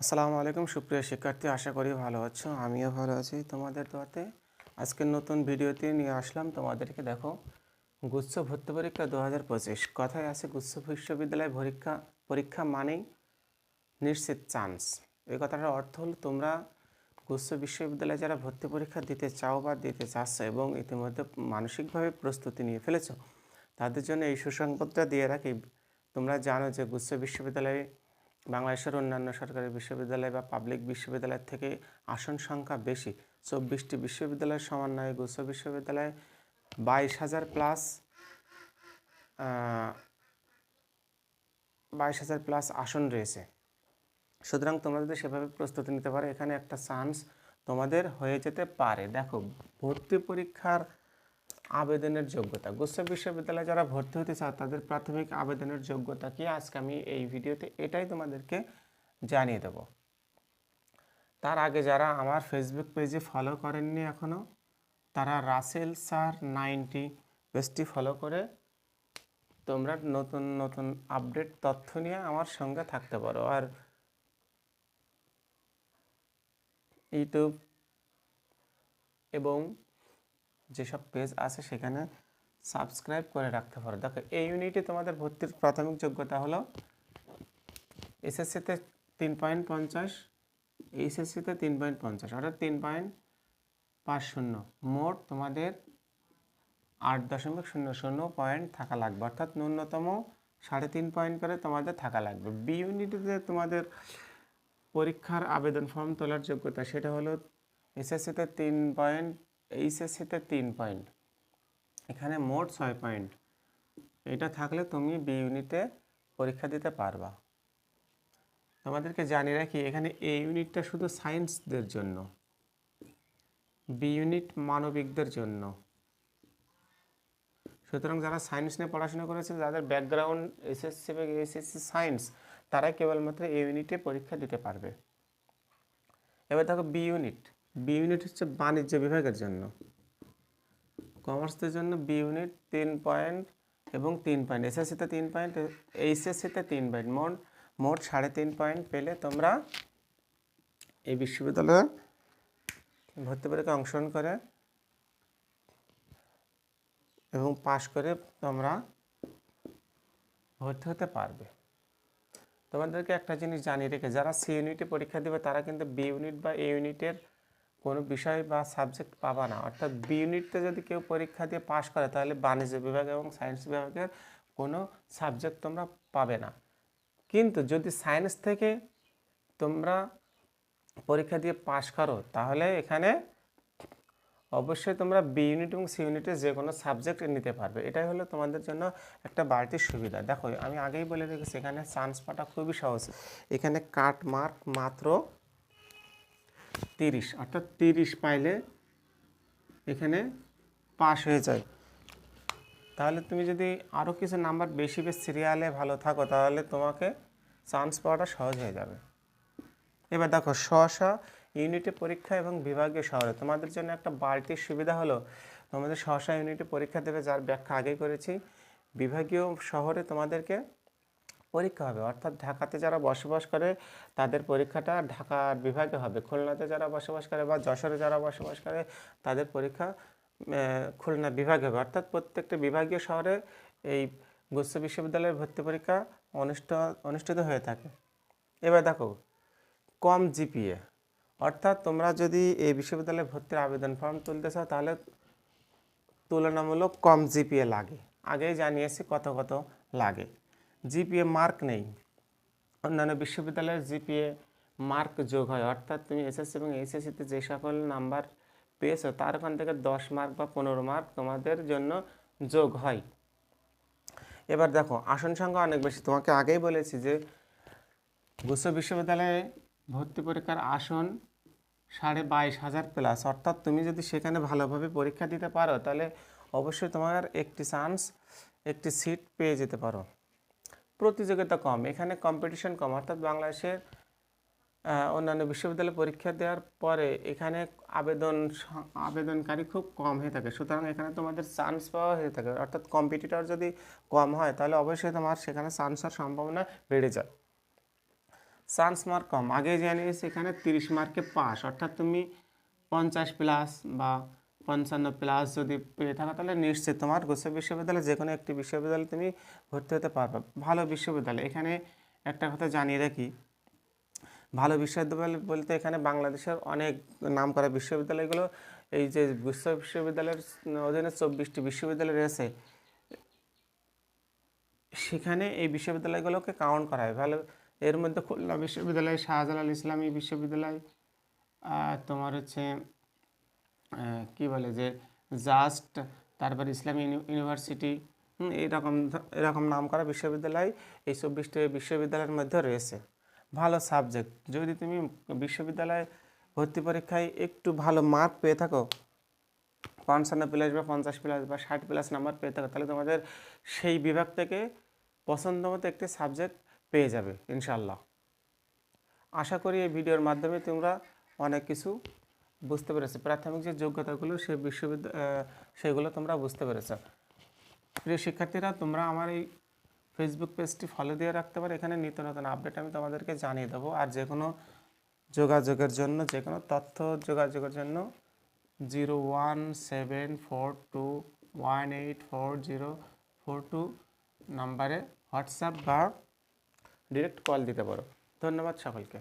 আসসালামু আলাইকুম সুপ্রিয় শিক্ষার্থী, আশা করি ভালো আছো। আমিও ভালো আছি তোমাদের দোয়াতে। আজকের নতুন ভিডিওতে নিয়ে আসলাম তোমাদেরকে। দেখো, গুচ্ছ ভর্তি পরীক্ষা 2025। কথায় আছে গুচ্ছ বিশ্ববিদ্যালয় পরীক্ষা পরীক্ষা মানেই নিশ্চিত চান্স। এই কথাটার অর্থ হলো তোমরা গুচ্ছ বিশ্ববিদ্যালয়ে যারা ভর্তি পরীক্ষা দিতে চাও বা দিতে চাচ্ছ এবং ইতিমধ্যে মানসিকভাবে প্রস্তুতি নিয়ে ফেলেছো, তাদের জন্য এই সুসংবাদটা দিয়ে রাখি। তোমরা জানো যে গুচ্ছ বিশ্ববিদ্যালয়ে বাংলাদেশের অন্যান্য সরকারি বিশ্ববিদ্যালয় বা পাবলিক বিশ্ববিদ্যালয়ের থেকে আসন সংখ্যা বেশি। 24টি বিশ্ববিদ্যালয়ের সমন্বয়ে গুচ্ছ বিশ্ববিদ্যালয়ে 22,000 প্লাস 22,000 প্লাস আসন রয়েছে। সুতরাং তোমরা যদি সেভাবে প্রস্তুতি নিতে পারো, এখানে একটা চান্স তোমাদের হয়ে যেতে পারে। দেখো, ভর্তি পরীক্ষার আবেদনের যোগ্যতা, গুচ্ছ বিশ্ববিদ্যালয়ে যারা ভর্তি হতে চাও তাদের প্রাথমিক আবেদনের যোগ্যতা কি, আজকে আমি এই ভিডিওতে এটাই তোমাদেরকে জানিয়ে দেব। তার আগে যারা আমার ফেসবুক পেজে ফলো করেননি এখনও, তারা রাসেল স্যার 90 পেজটি ফলো করে তোমরা নতুন নতুন আপডেট তথ্য নিয়ে আমার সঙ্গে থাকতে পারো। আর ইউটিউব এবং যেসব পেজ আছে সেখানে সাবস্ক্রাইব করে রাখতে পারো। দেখো, এই ইউনিটে তোমাদের ভর্তির প্রাথমিক যোগ্যতা হলো এসএসসিতে 3.50, এইচএসসিতে 3.50, অর্থাৎ 3.50। মোট তোমাদের 8.00 পয়েন্ট থাকা লাগবে, অর্থাৎ ন্যূনতম 3.5 পয়েন্ট করে তোমাদের থাকা লাগবে। বি ইউনিটিতে তোমাদের পরীক্ষার আবেদন ফর্ম তোলার যোগ্যতা সেটা হলো এসএসসিতে 3 পয়েন্ট, এইচএসসিতে 3 পয়েন্ট, এখানে মোট 6 পয়েন্ট। এটা থাকলে তুমি বি ইউনিটে পরীক্ষা দিতে পারবা। তোমাদেরকে জানিয়ে রাখি, এখানে এ ইউনিটটা শুধু সায়েন্সদের জন্য, বি ইউনিট মানবিকদের জন্য। সুতরাং যারা সায়েন্স নিয়ে পড়াশোনা করেছে, যাদের ব্যাকগ্রাউন্ড এসএসসি বা এইচএসসি সায়েন্স, তারাই কেবলমাত্র এই ইউনিটে পরীক্ষা দিতে পারবে। এবার দেখো, বি ইউনিট। বি ইউনিট হচ্ছে বাণিজ্য বিভাগের জন্য, কমার্সদের জন্য বি ইউনিট 3 পয়েন্ট এবং 3 পয়েন্ট, এসএসসিতে 3 পয়েন্ট, এইচএসসিতে 3 পয়েন্ট, মোট 3.5 পয়েন্ট পেলে তোমরা এই বিশ্ববিদ্যালয়ে ভর্তি পরীক্ষায় অংশগ্রহণ করে এবং পাশ করে তোমরা ভর্তি হতে পারবে। তোমাদেরকে একটা জিনিস জানিয়ে রেখে, যারা সি ইউনিটে পরীক্ষা দেবে তারা কিন্তু বি ইউনিট বা এ ইউনিটের কোনো বিষয় বা সাবজেক্ট পাবা না। অর্থাৎ বি ইউনিটে যদি কেউ পরীক্ষা দিয়ে পাশ করে তাহলে বাণিজ্য বিভাগ এবং সায়েন্স বিভাগের কোনো সাবজেক্ট তোমরা পাবে না। কিন্তু যদি সায়েন্স থেকে তোমরা পরীক্ষা দিয়ে পাশ করো তাহলে এখানে অবশ্যই তোমরা বি ইউনিট এবং সি ইউনিটে যে কোনো সাবজেক্ট নিতে পারবে। এটাই হলো তোমাদের জন্য একটা বাড়তি সুবিধা। দেখো, আমি আগেই বলে রেখেছি, এখানে চান্স পাওয়াটা খুবই সহজ। এখানে কাট মার্ক মাত্র 30, অর্থাৎ 30 পাইলে এখানে পাস হয়ে যায়। তাহলে তুমি যদি আরও কিছু নাম্বার বেশি সিরিয়ালে ভালো থাকো তাহলে তোমাকে চান্স পাওয়াটা সহজ হয়ে যাবে। এবার দেখো, স্ব ইউনিটে পরীক্ষা এবং বিভাগীয় শহরে তোমাদের জন্য একটা বাড়তি সুবিধা হলো, তোমাদের স্ব ইউনিটে পরীক্ষা দেবে, যার ব্যাখ্যা আগেই করেছি। বিভাগীয় শহরে তোমাদেরকে পরীক্ষা হবে, অর্থাৎ ঢাকাতে যারা বসবাস করে তাদের পরীক্ষাটা ঢাকা বিভাগে হবে, খুলনাতে যারা বসবাস করে বা যশোরে যারা বসবাস করে তাদের পরীক্ষা খুলনা বিভাগে হবে। অর্থাৎ প্রত্যেকটা বিভাগীয় শহরে এই গুচ্ছ বিশ্ববিদ্যালয়ের ভর্তি পরীক্ষা অনুষ্ঠিত হয়ে থাকে। এবার দেখো, কম জিপিএ, অর্থাৎ তোমরা যদি এই বিশ্ববিদ্যালয়ে ভর্তির আবেদন ফর্ম তুলতে চাও তাহলে তুলনামূলক কম জিপিএ লাগে। আগেই জানিয়েছি কত কত লাগে। জিপিএ মার্ক নেই, অন্যান্য বিশ্ববিদ্যালয়ের জিপিএ মার্ক যোগ হয়, অর্থাৎ তুমি এসএসসি এবং এইচএসসিতে যে সকল নাম্বার পেয়েছো তার ওখান থেকে 10 মার্ক বা 15 মার্ক তোমাদের জন্য যোগ হয়। এবার দেখো, আসন সংখ্যা অনেক বেশি। তোমাকে আগেই বলেছি যে গুচ্ছ বিশ্ববিদ্যালয়ে ভর্তি পরীক্ষার আসন 22,500 প্লাস, অর্থাৎ তুমি যদি সেখানে ভালোভাবে পরীক্ষা দিতে পারো তাহলে অবশ্যই তোমার একটি চান্স, একটি সিট পেয়ে যেতে পারো। প্রতিযোগিতা কম, এখানে কম্পিটিশন কম, অর্থাৎ বাংলাদেশের অন্যান্য বিশ্ববিদ্যালয়ে পরীক্ষা দেওয়ার পরে এখানে আবেদনকারী খুব কম হয়ে থাকে। সুতরাং এখানে তোমাদের চান্স পাওয়া হয়ে থাকে, অর্থাৎ কম্পিটিটর যদি কম হয় তাহলে অবশ্যই তোমার সেখানে চান্স হওয়ার সম্ভাবনা বেড়ে যায়। চান্স মার্ক কম, আগে জানিয়েছি এখানে 30 মার্কে পাস, অর্থাৎ তুমি 50 প্লাস বা 55 প্লাস যদি পেয়ে থাকো তাহলে নিশ্চিত তোমার গুচ্ছ বিশ্ববিদ্যালয়ে যে কোনো একটি বিশ্ববিদ্যালয়ে তুমি ভর্তি হতে পারবে। ভালো বিশ্ববিদ্যালয়, এখানে একটা কথা জানিয়ে রাখি, ভালো বিশ্ববিদ্যালয় বলতে এখানে বাংলাদেশের অনেক নামকরা বিশ্ববিদ্যালয়গুলো, এই যে গুচ্ছ বিশ্ববিদ্যালয়ের অধীনে 24টি বিশ্ববিদ্যালয় রয়েছে, সেখানে এই বিশ্ববিদ্যালয়গুলোকে কাউন্ট করা হয় ভালো। এর মধ্যে খুলনা বিশ্ববিদ্যালয়, শাহজালাল ইসলামী বিশ্ববিদ্যালয়, তোমার হচ্ছে কি বলে যে জাস্ট, তারপর ইসলামী ইউনিভার্সিটি, এরকম নাম করা বিশ্ববিদ্যালয় এই 24টি বিশ্ববিদ্যালয়ের মধ্যে রয়েছে। ভালো সাবজেক্ট, যদি তুমি বিশ্ববিদ্যালয়ে ভর্তি পরীক্ষায় একটু ভালো মার্ক পেয়ে থাকো, 55 প্লাস বা 50 প্লাস বা 60 প্লাস নাম্বার পেয়ে থাকো, তাহলে তোমাদের সেই বিভাগ থেকে পছন্দ মতো একটি সাবজেক্ট পেয়ে যাবে ইনশাল্লাহ। আশা করি এই ভিডিওর মাধ্যমে তোমরা অনেক কিছু বুঝতে পেরেছো, প্রাথমিক যে যোগ্যতাগুলো সেগুলো তোমরা বুঝতে পেরেছো। প্রিয় শিক্ষার্থীরা, তোমরা আমার এই ফেসবুক পেজটি ফলো দিয়ে রাখতে পারো, এখানে নিত্য নতুন আপডেট আমি তোমাদেরকে জানিয়ে দেবো। আর যে কোনো যোগাযোগের জন্য, যে কোনো তথ্য যোগাযোগের জন্য 01742184042 নাম্বারে হোয়াটসঅ্যাপ বা ডিরেক্ট কল দিতে পারো। ধন্যবাদ সকলকে।